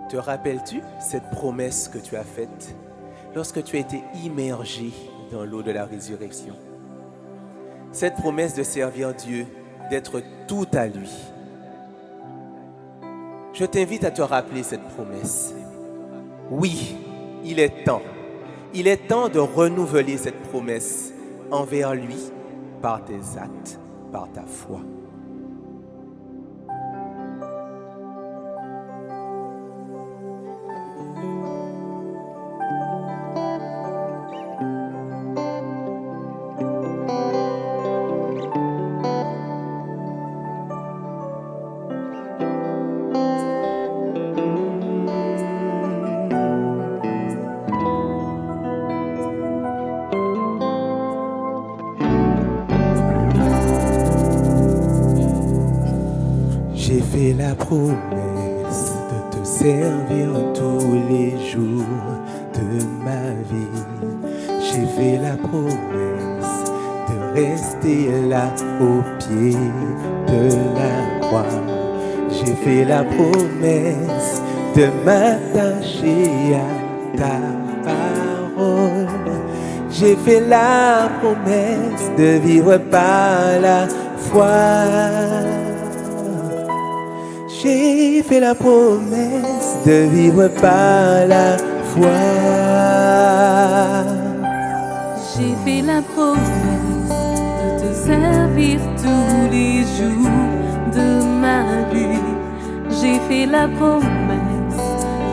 Te rappelles-tu cette promesse que tu as faite lorsque tu as été immergé dans l'eau de la résurrection? Cette promesse de servir Dieu, d'être tout à lui. Je t'invite à te rappeler cette promesse. Oui, il est temps. Il est temps de renouveler cette promesse envers lui par tes actes, par ta foi. J'ai fait la promesse de te servir tous les jours de ma vie. J'ai fait la promesse de rester là au pied de la croix. J'ai fait la promesse de m'attacher à ta parole. J'ai fait la promesse de vivre par la foi. J'ai fait la promesse de vivre par la foi. J'ai fait la promesse de te servir tous les jours de ma vie. J'ai fait la promesse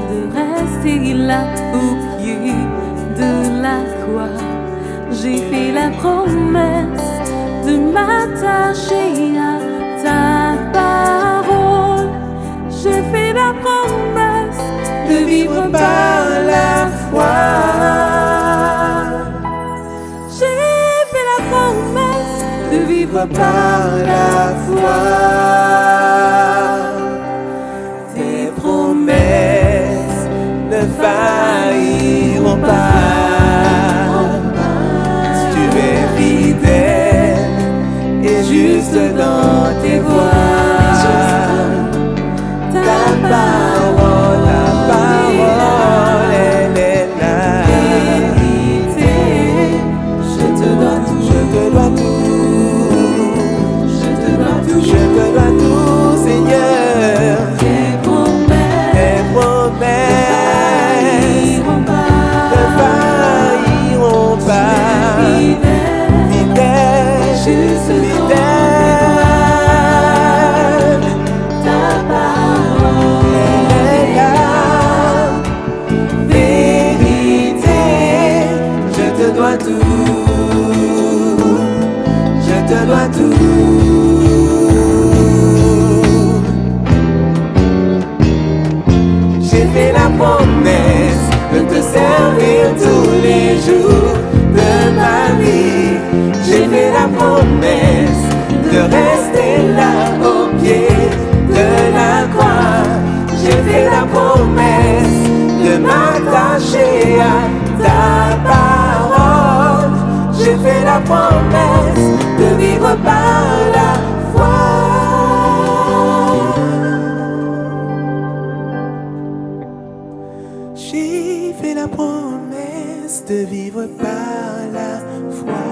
de rester là au pied de la croix. J'ai fait la promesse de m'attacher à ta parole. J'ai fait la promesse de vivre par la foi. J'ai fait la promesse de vivre par la foi. Tes promesses ne failliront pas. Tu es fidèle et juste dans tes voies. Ta parole, elle est la vérité. Je te dois tout, je te dois tout, je te dois tout, je te dois tout, Seigneur. Tes promesses ne failliront pas. Fidèle, juste fidèle. Je te dois tout. J'ai fait la promesse de te servir tous les jours de ma vie. J'ai fait la promesse de rester là au pied de la croix. J'ai fait la promesse de m'attacher à ta parole. J'ai fait la promesse de vivre par la foi. J'ai fait la promesse de vivre par la foi.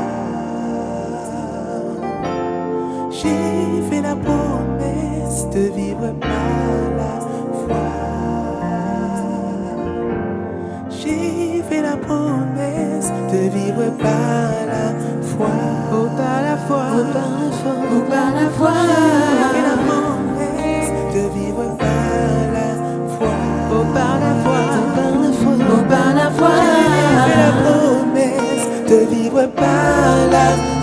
J'ai fait la promesse de vivre par la foi. J'ai fait la promesse de vivre par la foi. Oh, par la foi. Oh, par la foi. Oh, par la foi. J'ai fait la promesse de vivre par la foi. Oh, par la foi. Oh, par la foi. J'ai fait la promesse de vivre par la foi.